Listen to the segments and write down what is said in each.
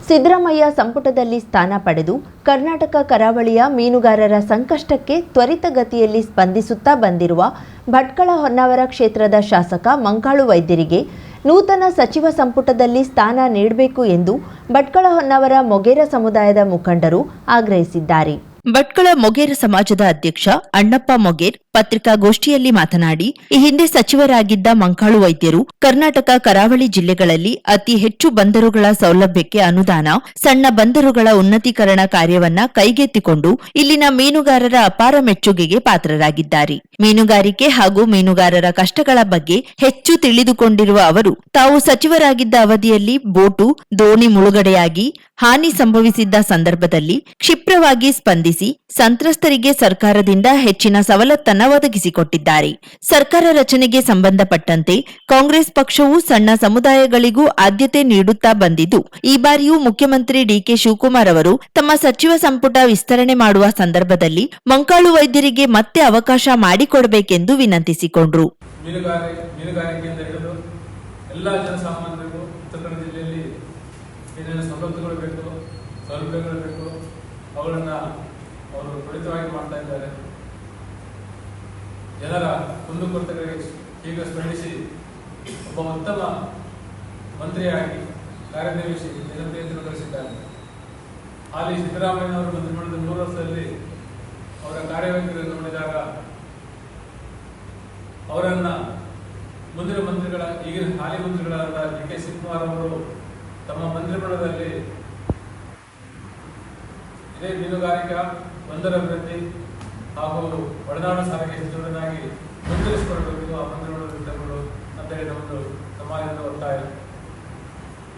ಸಿದ್ದರಾಮಯ್ಯ ಸಂಪುಟದಲ್ಲಿ ಸ್ಥಾನ ಪಡೆದು ಕರ್ನಾಟಕ ಕರಾವಳಿಯ ಮೀನುಗಾರರ ಸಂಕಷ್ಟಕ್ಕೆ ತ್ವರಿತಗತಿಯಲ್ಲಿ ಸ್ಪಂದಿಸುತ್ತಾ ಬಂದಿರುವ ಭಟ್ಕಳ ಹೊನ್ನಾವರ ಕ್ಷೇತ್ರದ ಶಾಸಕ ಮಂಕಾಳು ವೈದ್ಯರಿಗೆ ನೂತನ ಸಚಿವ ಸಂಪುಟದಲ್ಲಿ ಸ್ಥಾನ ನೀಡಬೇಕು ಎಂದು ಭಟ್ಕಳ ಹೊನ್ನಾವರ ಮೊಗೇರ ಸಮುದಾಯದ ಮುಖಂಡರು ಆಗ್ರಹಿಸಿದ್ದಾರೆ. ಭಟ್ಕಳ ಮೊಗೇರ ಸಮಾಜದ ಅಧ್ಯಕ್ಷ ಅಣ್ಣಪ್ಪ ಮೊಗೇರ್ ಪತ್ರಿಕಾಗೋಷ್ಠಿಯಲ್ಲಿ ಮಾತನಾಡಿ, ಈ ಹಿಂದೆ ಸಚಿವರಾಗಿದ್ದ ಮಂಕಾಳು ವೈದ್ಯರು ಕರ್ನಾಟಕ ಕರಾವಳಿ ಜಿಲ್ಲೆಗಳಲ್ಲಿ ಅತಿ ಹೆಚ್ಚು ಬಂದರುಗಳ ಸೌಲಭ್ಯಕ್ಕೆ ಅನುದಾನ, ಸಣ್ಣ ಬಂದರುಗಳ ಉನ್ನತೀಕರಣ ಕಾರ್ಯವನ್ನ ಕೈಗೆತ್ತಿಕೊಂಡು ಇಲ್ಲಿನ ಮೀನುಗಾರರ ಅಪಾರ ಮೆಚ್ಚುಗೆಗೆ ಪಾತ್ರರಾಗಿದ್ದಾರೆ. ಮೀನುಗಾರಿಕೆ ಹಾಗೂ ಮೀನುಗಾರರ ಕಷ್ಟಗಳ ಬಗ್ಗೆ ಹೆಚ್ಚು ತಿಳಿದುಕೊಂಡಿರುವ ಅವರು ತಾವು ಸಚಿವರಾಗಿದ್ದ ಅವಧಿಯಲ್ಲಿ ಬೋಟು, ದೋಣಿ ಮುಳುಗಡೆಯಾಗಿ ಹಾನಿ ಸಂಭವಿಸಿದ್ದ ಸಂದರ್ಭದಲ್ಲಿ ಕ್ಷಿಪ್ರವಾಗಿ ಸ್ಪಂದಿಸಿ ಸಂತ್ರಸ್ತರಿಗೆ ಸರ್ಕಾರದಿಂದ ಹೆಚ್ಚಿನ ಸವಲತ್ತನ್ನು ಒದಗಿಸಿಕೊಟ್ಟಿದ್ದಾರೆ. ಸರ್ಕಾರ ರಚನೆಗೆ ಸಂಬಂಧಪಟ್ಟಂತೆ ಕಾಂಗ್ರೆಸ್ ಪಕ್ಷವು ಸಣ್ಣ ಸಮುದಾಯಗಳಿಗೂ ಆದ್ಯತೆ ನೀಡುತ್ತಾ ಬಂದಿದ್ದು, ಈ ಬಾರಿಯೂ ಮುಖ್ಯಮಂತ್ರಿ ಡಿಕೆ ಶಿವಕುಮಾರ್ ಅವರು ತಮ್ಮ ಸಚಿವ ಸಂಪುಟ ವಿಸ್ತರಣೆ ಮಾಡುವ ಸಂದರ್ಭದಲ್ಲಿ ಮಂಕಾಳು ವೈದ್ಯರಿಗೆ ಮತ್ತೆ ಅವಕಾಶ ಮಾಡಿಕೊಡಬೇಕೆಂದು ವಿನಂತಿಸಿಕೊಂಡರು. ಎಲ್ಲ ಜನಸಾಮಾನ್ಯರಿಗೂ ಉತ್ತರ ಕನ್ನಡ ಜಿಲ್ಲೆಯಲ್ಲಿ ಏನೇನು ಸವಲತ್ತುಗಳು ಬೇಕು, ಸೌಲಭ್ಯಗಳು ಬೇಕು, ಅವುಗಳನ್ನು ಅವರು ತ್ವರಿತವಾಗಿ ಮಾಡ್ತಾ ಇದ್ದಾರೆ. ಜನರ ಕುಂದುಕೊರತೆಗಳಿಗೆ ಈಗ ಸ್ಪಂದಿಸಿ ಒಬ್ಬ ಉತ್ತಮ ಮಂತ್ರಿಯಾಗಿ ಕಾರ್ಯನಿರ್ವಹಿಸಿ ಜನತೆಯನ್ನು ಗಳಿಸಿದ್ದಾರೆ. ಹಾಲಿ ಸಿದ್ದರಾಮಯ್ಯನವರು ಮಂತ್ರಿಮಂಡಲದ 3 ವರ್ಷದಲ್ಲಿ ಅವರ ಕಾರ್ಯವೈಖರಿಯನ್ನು ನೋಡಿದಾಗ ಅವರನ್ನ ಮುಂದಿನ ಮಂತ್ರಿಗಳ ಈಗಿನ ಹಾಲಿ ಮಂತ್ರಿಗಳಾದ ಡಿಕೆ ಶಿವಕುಮಾರ್ ಅವರು ತಮ್ಮ ಮಂತ್ರಿಮಂಡಲದಲ್ಲಿ ಇದೇ ಮೀನುಗಾರಿಕಾ ಬಂದರ ಅಭಿವೃದ್ಧಿ ಹಾಗೂ ಒಳನಾಡು ಸಾರಿಗೆ ಸಚಿವರನ್ನಾಗಿ ಮುಂದುವರಿಸಿಕೊಳ್ಳಬೇಕು, ಆ ಮಂತ್ರಿಮಂಡಲದಲ್ಲಿ ಇಟ್ಟುಕೊಂಡು ಅಂತೇಳಿ ನಮ್ಮದು ಸಮಾಜದ ಒತ್ತಾಯ.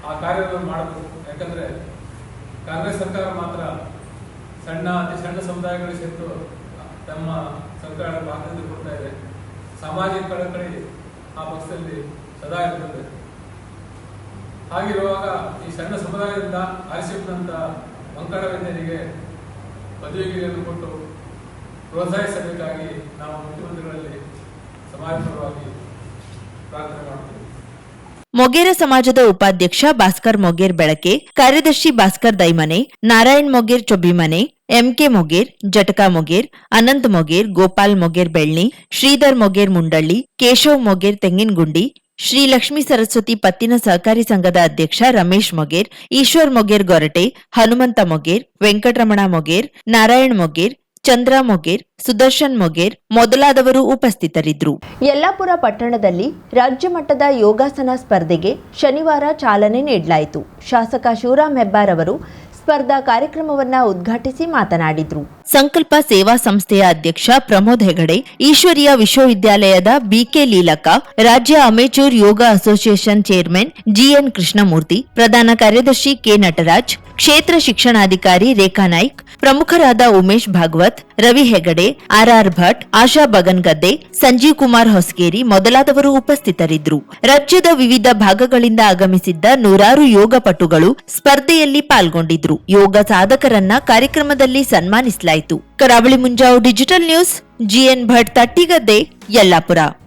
ಆ ಕಾರ್ಯವನ್ನು ಮಾಡಬೇಕು. ಯಾಕಂದ್ರೆ ಕಾಂಗ್ರೆಸ್ ಸರ್ಕಾರ ಮಾತ್ರ ಅತಿ ಸಣ್ಣ ಸಮುದಾಯಗಳಿಗೆ ಸೇರಿತು ತಮ್ಮ ಸರ್ಕಾರ ಪ್ರಾತಿನಿಧ್ಯ ಕೊಡ್ತಾ ಇದೆ. ಸಾಮಾಜಿಕ ಕಳಕಳಿ ಆ ಪಕ್ಷದಲ್ಲಿ ಸದಾ ಇರ್ತದೆ. ಹಾಗಿರುವಾಗ ಈ ಸಣ್ಣ ಸಮುದಾಯದಿಂದ ಆರಿಸಿಕೊಂಡಂತ ಮಂಕಾಳ ವೈದ್ಯರಿಗೆ ಪದವಿಗಳನ್ನು ಕೊಟ್ಟು ಪ್ರೋತ್ಸಾಹಿಸಬೇಕಾಗಿ ನಾವು ಮುಖ್ಯಮಂತ್ರಿಗಳಲ್ಲಿ ಸಮಾಜಪರವಾಗಿ ಪ್ರಾರ್ಥನೆ ಮಾಡ್ತೀವಿ. ಮೊಗೇರ ಸಮಾಜದ ಉಪಾಧ್ಯಕ್ಷ ಭಾಸ್ಕರ್ ಮೊಗೇರ್ ಬೆಳಕೆ, ಕಾರ್ಯದರ್ಶಿ ಭಾಸ್ಕರ್ ದೈಮನೆ, ನಾರಾಯಣ್ ಮೊಗೇರ್ ಚೊಬ್ಬಿಮನೆ, ಎಂಕೆ ಮೊಗೇರ್, ಜಟಕಾ ಮೊಗೇರ್, ಅನಂತ್ ಮೊಗೇರ್, ಗೋಪಾಲ್ ಮೊಗೇರ್ ಬೆಳ್ಳಿ, ಶ್ರೀಧರ್ ಮೊಗೇರ್ ಮುಂಡಳ್ಳಿ, ಕೇಶವ್ ಮೊಗೇರ್ ತೆಂಗಿನಗುಂಡಿ, ಶ್ರೀ ಲಕ್ಷ್ಮೀ ಸರಸ್ವತಿ ಪತ್ತಿನ ಸಹಕಾರಿ ಸಂಘದ ಅಧ್ಯಕ್ಷ ರಮೇಶ್ ಮೊಗೇರ್, ಈಶ್ವರ್ ಮೊಗೇರ್ ಗೊರಟೆ, ಹನುಮಂತ ಮೊಗೇರ್, ವೆಂಕಟರಮಣ ಮೊಗೇರ್, ನಾರಾಯಣ್ ಮೊಗೇರ್, ಚಂದ್ರ ಮೊಗೇರ್, ಸುದರ್ಶನ್ ಮೊಗೇರ್ ಮೊದಲಾದವರು ಉಪಸ್ಥಿತರಿದ್ದರು. ಯಲ್ಲಾಪುರ ಪಟ್ಟಣದಲ್ಲಿ ರಾಜ್ಯ ಮಟ್ಟದ ಯೋಗಾಸನ ಸ್ಪರ್ಧೆಗೆ ಶನಿವಾರ ಚಾಲನೆ ನೀಡಲಾಯಿತು. ಶಾಸಕ ಶಿವರಾಮ್ ಹೆಬ್ಬಾರ್ ಅವರು ಸ್ಪರ್ಧಾ ಕಾರ್ಯಕ್ರಮವನ್ನು ಉದ್ಘಾಟಿಸಿ ಮಾತನಾಡಿದರು. ಸಂಕಲ್ಪ ಸೇವಾ ಸಂಸ್ಥೆಯ ಅಧ್ಯಕ್ಷ ಪ್ರಮೋದ್ ಹೆಗಡೆ, ಈಶ್ವರೀಯ ವಿಶ್ವವಿದ್ಯಾಲಯದ ಬಿಕೆ ಲೀಲಕ್ಕ, ರಾಜ್ಯ ಅಮೆಚೂರ್ ಯೋಗ ಅಸೋಸಿಯೇಷನ್ ಚೇರ್ಮನ್ ಜಿಎನ್ ಕೃಷ್ಣಮೂರ್ತಿ, ಪ್ರಧಾನ ಕಾರ್ಯದರ್ಶಿ ಕೆ ನಟರಾಜ್, ಕ್ಷೇತ್ರ ಶಿಕ್ಷಣಾಧಿಕಾರಿ ರೇಖಾ ನಾಯ್ಕ್, ಪ್ರಮುಖರಾದ ಉಮೇಶ್ ಭಾಗವತ್, ರವಿ ಹೆಗಡೆ, ಆರ್ಆರ್ ಭಟ್, ಆಶಾ ಬಗನ್ಗದ್ದೆ, ಸಂಜೀವ್ ಕುಮಾರ್ ಹೊಸಗೇರಿ ಮೊದಲಾದವರು ಉಪಸ್ಥಿತರಿದ್ದರು. ರಾಜ್ಯದ ವಿವಿಧ ಭಾಗಗಳಿಂದ ಆಗಮಿಸಿದ್ದ ನೂರಾರು ಯೋಗ ಪಟುಗಳು ಸ್ಪರ್ಧೆಯಲ್ಲಿ ಪಾಲ್ಗೊಂಡಿದ್ರು. ಯೋಗ ಸಾಧಕರನ್ನ ಕಾರ್ಯಕ್ರಮದಲ್ಲಿ ಸನ್ಮಾನಿಸಲಾಯಿತು. Karavali Munjavu digital news, GN Bhat, Tattigadde, Yellapur.